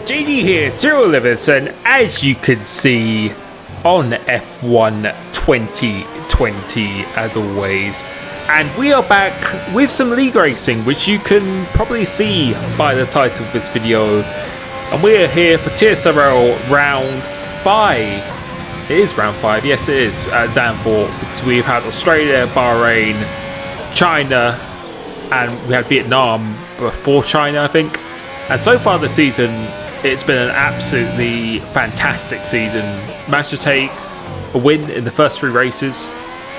JD here, Limitless, and as you can see on F1 2020 as always, and we are back with some league racing, which you can probably see by the title of this video, and we are here for TSRL round 5. It is round 5, yes it is, at Zandvoort, because we've had Australia, Bahrain, China, and we had Vietnam before China, I think. And so far this season, it's been an absolutely fantastic season. Managed to take a win in the first 3 races,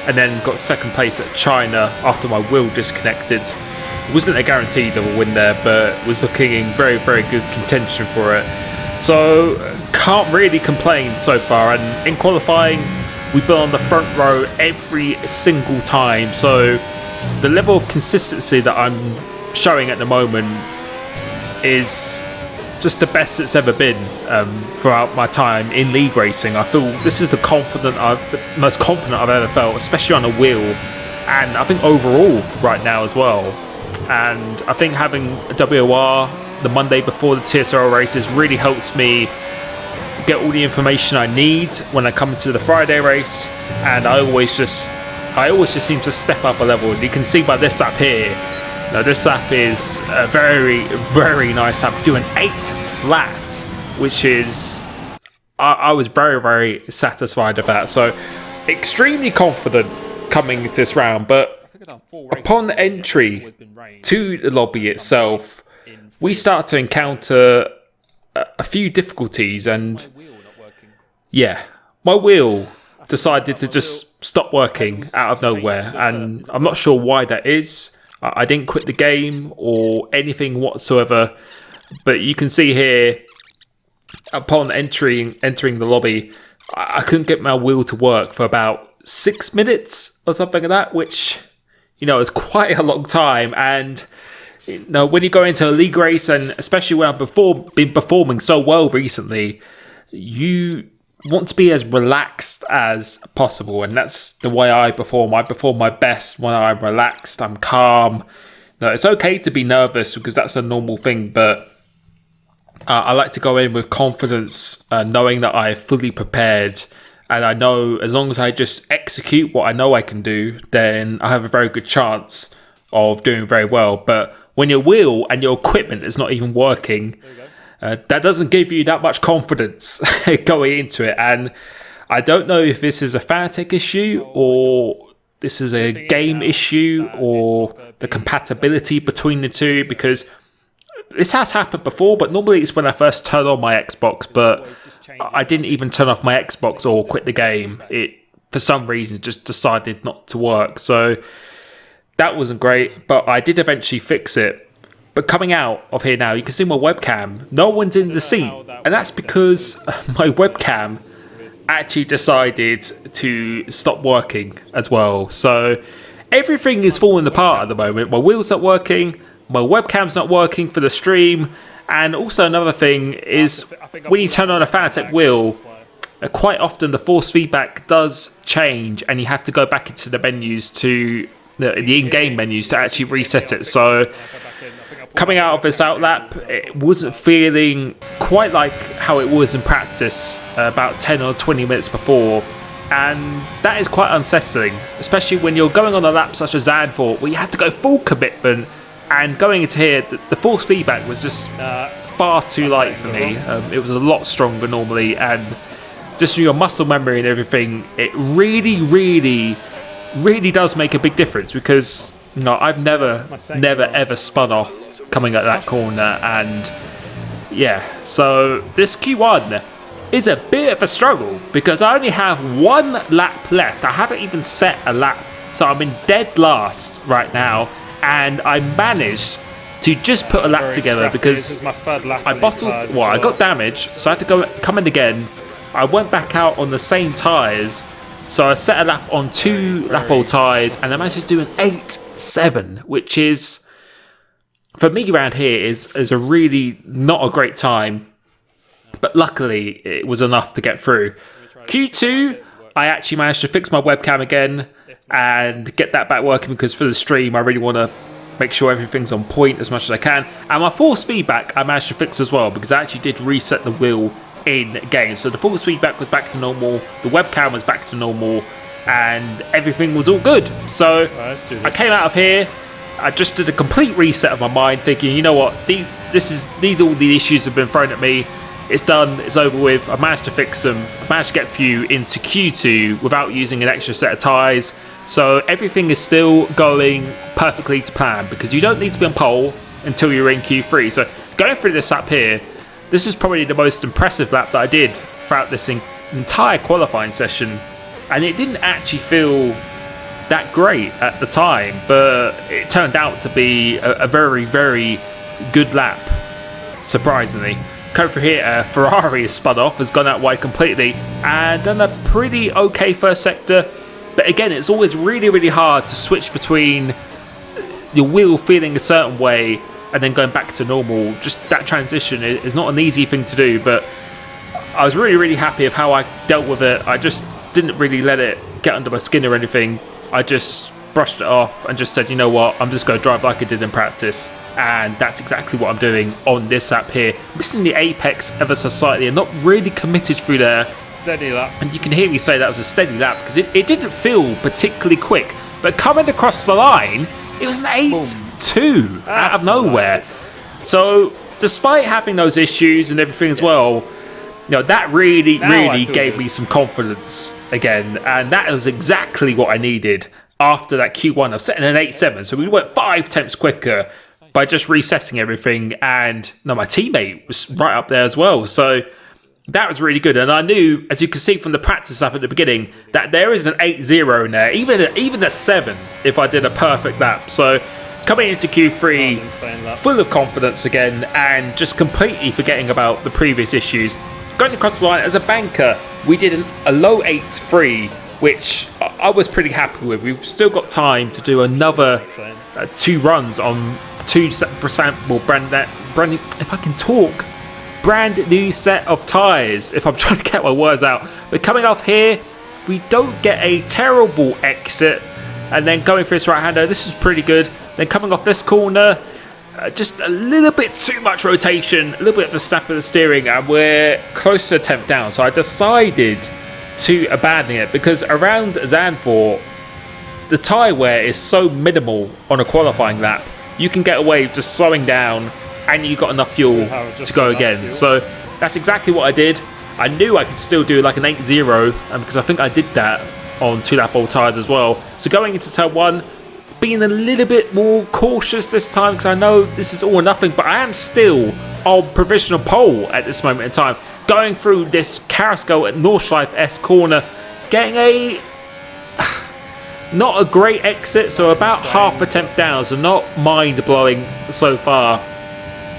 and then got second place at China after my wheel disconnected. It wasn't a guaranteed of a win there, but was looking in very, very good contention for it. So can't really complain so far. And in qualifying, we've been on the front row every single time. So the level of consistency that I'm showing at the moment is just the best it's ever been throughout my time in league racing. I feel this is the most confident I've ever felt, especially on a wheel, and I think overall right now as well. And I think having a WOR the Monday before the TSRL races really helps me get all the information I need when I come into the Friday race, and I always just seem to step up a level. And you can see by this lap here. Now this lap is a very, very nice lap, doing 8 flat, which is, I was very, very satisfied with that. So extremely confident coming into this round, but upon entry to the lobby itself, we start to encounter a few difficulties, and yeah, my wheel decided to just stop working out of nowhere, and I'm not sure why that is. I didn't quit the game or anything whatsoever, but you can see here, upon entering the lobby, I couldn't get my wheel to work for about 6 minutes or something like that, which, you know, is quite a long time. And you know, when you go into a league race, and especially when I've been performing so well recently, you want to be as relaxed as possible, and that's the way I perform. I perform my best when I'm relaxed, I'm calm. No, it's okay to be nervous because that's a normal thing, but I like to go in with confidence, knowing that I fully prepared, and I know as long as I just execute what I know I can do, then I have a very good chance of doing very well. But when your wheel and your equipment is not even working, that doesn't give you that much confidence going into it. And I don't know if this is a Fanatec issue or this is a game issue or the compatibility between the two, because this has happened before, but normally it's when I first turn on my Xbox, but I didn't even turn off my Xbox or quit the game. It, for some reason, just decided not to work. So that wasn't great, but I did eventually fix it. But coming out of here now, you can see my webcam. No one's in the seat. And that's because my webcam actually decided to stop working as well. So everything is falling apart at the moment. My wheel's not working. My webcam's not working for the stream. And also another thing is when you turn on a Fanatec wheel, quite often the force feedback does change and you have to go back into the menus to the in-game menus to actually reset it. So coming out of this outlap, it wasn't feeling quite like how it was in practice about 10 or 20 minutes before, and that is quite unsettling, especially when you're going on a lap such as Zandvoort where you have to go full commitment, and going into here, the force feedback was just far too light for me. It was a lot stronger normally, and just from your muscle memory and everything, it really, really, really does make a big difference, because you know, I've never ever spun off coming at that corner. And yeah, so this Q1 is a bit of a struggle because I only have 1 lap left. I haven't even set a lap, so I'm in dead last right now, and I managed to just put a lap together because I bottled, well, I got damage, so I had to come in again. I went back out on the same tyres, so I set a lap on 2 lap old tyres, and I managed to do an 8.7, which is, for me around here, is a really not a great time, but luckily it was enough to get through. Q2, I actually managed to fix my webcam again and get that back working, because for the stream I really want to make sure everything's on point as much as I can. And my force feedback I managed to fix as well, because I actually did reset the wheel in game. So the force feedback was back to normal, the webcam was back to normal, and everything was all good. So let's do this. I came out of here, I just did a complete reset of my mind, thinking, you know what, these all the issues have been thrown at me. It's done, it's over with. I managed to fix them. I managed to get a few into Q2 without using an extra set of tyres. So everything is still going perfectly to plan, because you don't need to be on pole until you're in Q3. So going through this lap here, this is probably the most impressive lap that I did throughout this entire qualifying session. And it didn't actually feel that great at the time, but it turned out to be a very, very good lap, surprisingly. Coming through here, Ferrari has spun off, has gone out wide completely, and done a pretty okay first sector. But again, it's always really, really hard to switch between your wheel feeling a certain way and then going back to normal. Just that transition is not an easy thing to do, but I was really, really happy of how I dealt with it. I just didn't really let it get under my skin or anything. I just brushed it off and just said, you know what, I'm just going to drive like I did in practice. And that's exactly what I'm doing on this lap here. Missing the apex ever so slightly and not really committed through there. Steady lap. And you can hear me say that was a steady lap, because it didn't feel particularly quick. But coming across the line, it was an 8-2 out of nowhere. So despite having those issues and everything as well, you know, that really gave me some confidence again. And that was exactly what I needed after that Q1 of setting an 8-7. So we went 5 tenths quicker by just resetting everything. And no, my teammate was right up there as well. So that was really good. And I knew, as you can see from the practice up at the beginning, that there is an 8-0 in there, even a 7 if I did a perfect lap. So coming into Q3 full of confidence again, and just completely forgetting about the previous issues. Going across the line as a banker, we did a low 8-3, which I was pretty happy with. We've still got time to do another 2 runs on 2% more brand if I can talk, brand new set of tyres, if I'm trying to get my words out. But coming off here, we don't get a terrible exit, and then going for this right-hander, this is pretty good. Then coming off this corner, just a little bit too much rotation, a little bit of a snap of the steering, and we're close to 10th down. So I decided to abandon it, because around Zandvoort, the tyre wear is so minimal on a qualifying lap. You can get away with just slowing down, and you've got enough fuel to go again. So that's exactly what I did. I knew I could still do like an 8-0, because I think I did that on 2-lap old tyres as well. So going into turn 1, being a little bit more cautious this time, because I know this is all or nothing, but I am still on provisional pole at this moment in time. Going through this Carrasco at Nordschleife S corner, getting a not a great exit, so about half a tenth down, so not mind-blowing so far.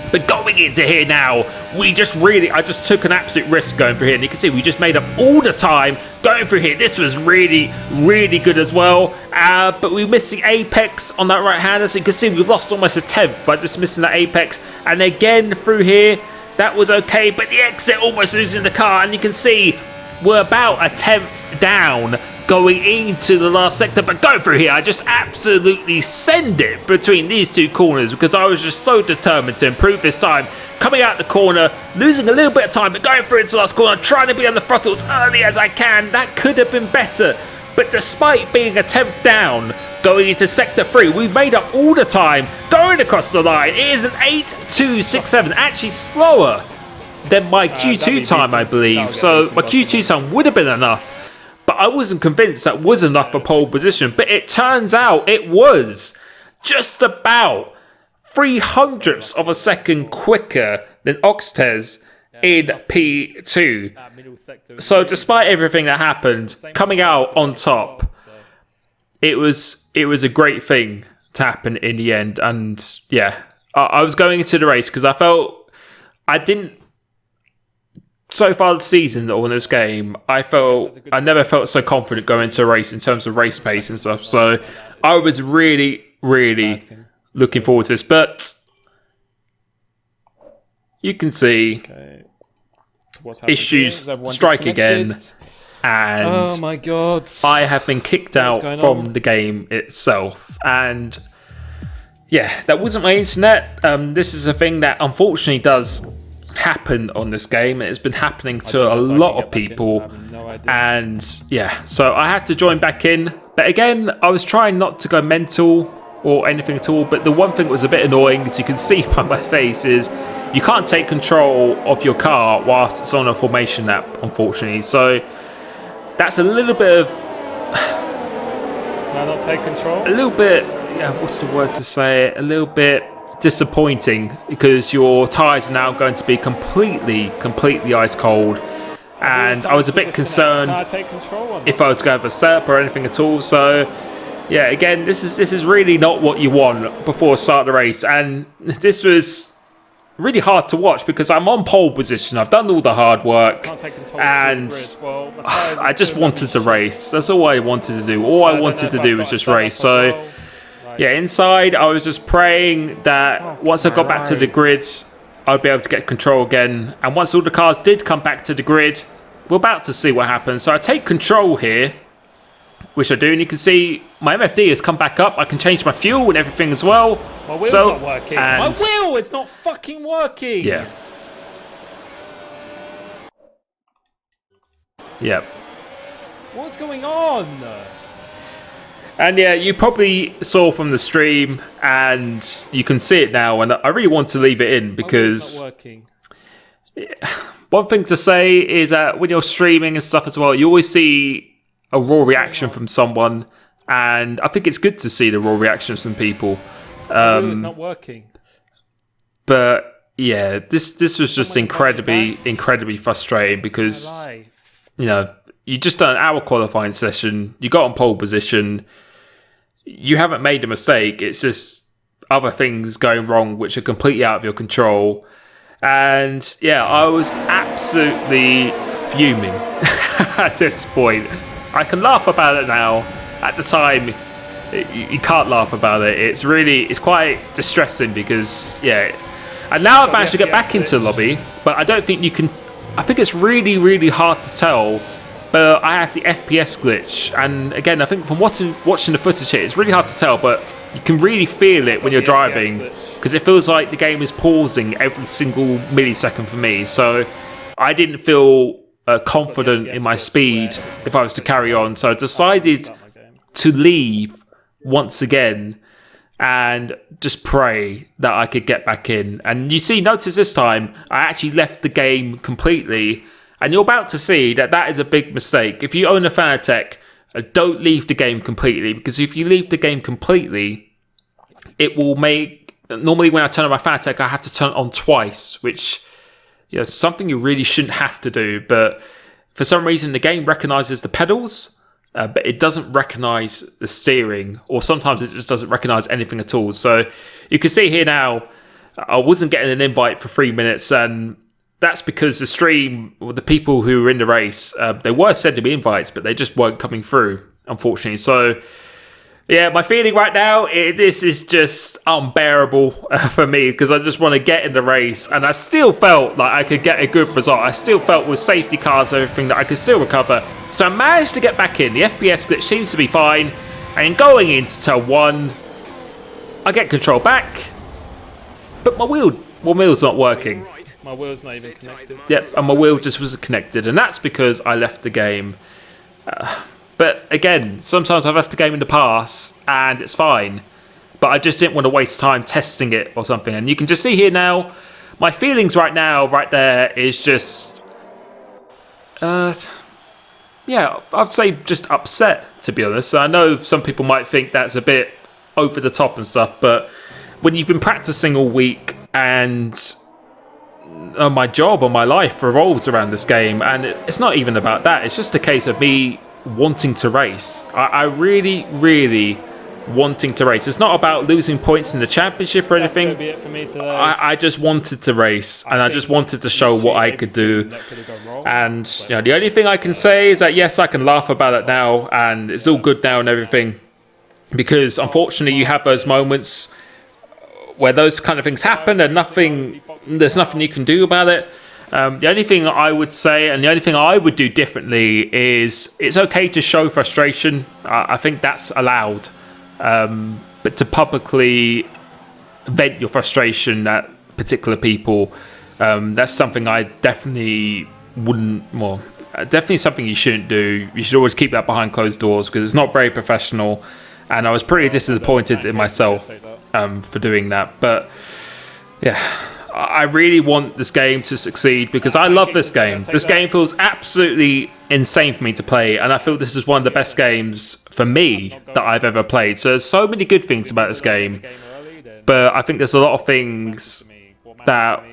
But going into here now, I just took an absolute risk going through here. And you can see we just made up all the time going through here. This was really, really good as well. But we missed the apex on that right-hander. So you can see we lost almost a tenth by just missing that apex. And again through here, that was okay. But the exit almost losing the car. And you can see we're about a tenth down going into the last sector. But go through here, I just absolutely send it between these 2 corners, because I was just so determined to improve this time. Coming out the corner, losing a little bit of time, but going through into the last corner, trying to be on the throttle as early as I can. That could have been better. But despite being a 10th down, going into sector 3, we've made up all the time, going across the line. It is an 8.267, actually slower than my Q2 time, I believe. So my Q2 time would have been enough. But I wasn't convinced that was enough for pole position. But it turns out it was just about 0.03 of a second quicker than Oxtez in P2. So despite everything that happened, coming out on top, it was a great thing to happen in the end. And yeah, I was going into the race because I felt so far this season or in this game, I never felt so confident going into a race in terms of race pace and stuff. So I was really, really looking forward to this. But you can see issues strike again. And oh my god, I have been kicked out from the game itself. And Yeah, that wasn't my internet. This is a thing that unfortunately does happen on this game. It's been happening to a lot of people. And yeah, so I had to join back in. But again, I was trying not to go mental or anything at all. But the one thing that was a bit annoying, as you can see by my face, is you can't take control of your car whilst it's on a formation lap, unfortunately. So that's a little bit of... Can I not take control? A little bit... Yeah, what's the word to say it? A little bit disappointing, because your tyres are now going to be completely ice cold, and I was a bit concerned if I was going to have a setup or anything at all. So yeah, again, this is really not what you want before the start of the race, and this was really hard to watch because I'm on pole position. I've done all the hard work, and I just wanted to race. That's all I wanted to do. All I wanted to do was just race. So yeah, inside, I was just praying that once I got back to the grid, I'd be able to get control again. And once all the cars did come back to the grid, we're about to see what happens. So I take control here, which I do, and you can see my MFD has come back up. I can change my fuel and everything as well. My wheel's not working. My wheel is not fucking working. Yeah. Yep. What's going on? And yeah, you probably saw from the stream, and you can see it now, and I really want to leave it in because... It's not working. One thing to say is that when you're streaming and stuff as well, you always see a raw reaction from someone, and I think it's good to see the raw reactions from people. It's not working. But yeah, this was just incredibly frustrating because, you know, you just done an hour qualifying session, you got on pole position, you haven't made a mistake, it's just other things going wrong which are completely out of your control. And yeah, I was absolutely fuming at this point. I can laugh about it now. At the time, you can't laugh about it. It's quite distressing because, yeah. And now I've managed to get back into the lobby, but I don't think you can... I think it's really hard to tell, but I have the FPS glitch. And again, I think from watching the footage here, it's really hard to tell, but you can really feel it when you're driving, because it feels like the game is pausing every single millisecond for me. So I didn't feel confident in my speed if I was to carry on. So I decided to leave once again and just pray that I could get back in. And notice this time, I actually left the game completely. And you're about to see that is a big mistake. If you own a Fanatec, don't leave the game completely, because if you leave the game completely, it will make... Normally when I turn on my Fanatec, I have to turn it on twice, which is something you really shouldn't have to do. But for some reason, the game recognises the pedals, but it doesn't recognise the steering, or sometimes it just doesn't recognise anything at all. So you can see here now, I wasn't getting an invite for 3 minutes, and that's because the stream, or the people who were in the race, they were sending me invites, but they just weren't coming through, unfortunately. So yeah, my feeling right now, this is just unbearable for me, because I just want to get in the race, and I still felt like I could get a good result. I still felt with safety cars and everything that I could still recover. So I managed to get back in. The FPS glitch seems to be fine, and going into turn 1, I get control back, but my wheel's not working. My wheel's not even connected. Yep, and my wheel just wasn't connected, and that's because I left the game. But again, sometimes I've left the game in the past, and it's fine. But I just didn't want to waste time testing it or something. And you can just see here now, my feelings right now, right there, is just... yeah, I'd say just upset, to be honest. I know some people might think that's a bit over the top and stuff, but when you've been practicing all week, and my job or my life revolves around this game, and it's not even about that, it's just a case of me wanting to race. I really wanting to race. It's not about losing points in the championship or anything. That's gonna be it for me today. I just wanted to race, and I just wanted to show what I could do. And the only thing I can say is that yes, I can laugh about it now, and it's all good now and everything, because unfortunately you have those moments where those kind of things happen, and there's nothing you can do about it. The only thing I would say, and the only thing I would do differently, is it's okay to show frustration. I think that's allowed. But to publicly vent your frustration at particular people. That's something I definitely wouldn't. Well, definitely something you shouldn't do. You should always keep that behind closed doors because it's not very professional. And I was pretty disappointed in myself for doing that. But yeah, I really want this game to succeed because I love this game. This game feels absolutely insane for me to play, and I feel this is one of the best games for me that I've ever played. So there's so many good things about this game, but I think there's a lot of things that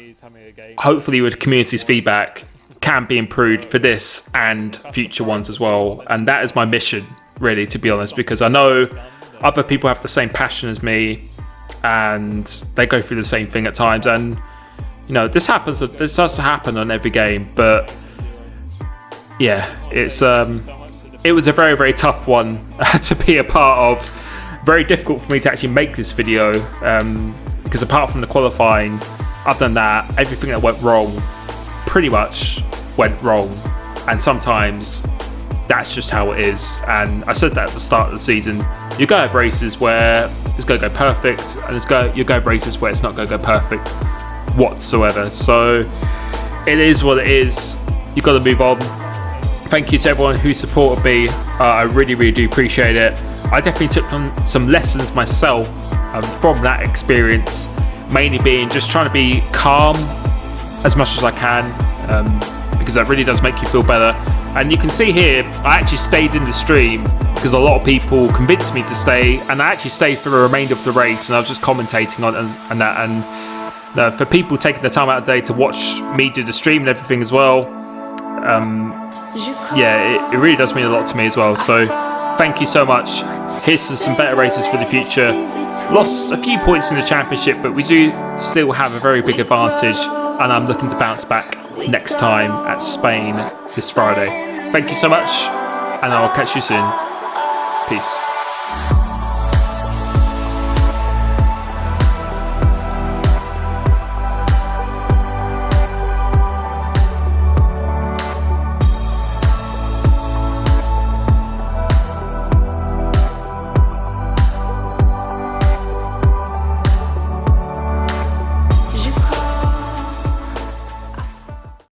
hopefully with community's feedback can be improved for this and future ones as well. And that is my mission, really, to be honest, because I know other people have the same passion as me and they go through the same thing at times. And this happens. This starts to happen on every game, but yeah, it was a very, very tough one to be a part of. Very difficult for me to actually make this video because apart from the qualifying, other than that, everything that went wrong pretty much went wrong, and sometimes that's just how it is. And I said that at the start of the season. You go have races where it's going to go perfect, and you go have races where it's not going to go perfect whatsoever. So it is what it is. You've got to move on. Thank you to everyone who supported me. I really, really do appreciate it. I definitely took some lessons myself from that experience, mainly being just trying to be calm as much as I can, because that really does make you feel better. And you can see here, I actually stayed in the stream because a lot of people convinced me to stay, and I actually stayed for the remainder of the race, and I was just commentating on that. And for people taking the time out of the day to watch me do the stream and everything as well, yeah, it really does mean a lot to me as well. So thank you so much. Here's to some better races for the future. Lost a few points in the championship, but we do still have a very big advantage, and I'm looking to bounce back next time at Spain this Friday. Thank you so much, and I'll catch you soon. Peace.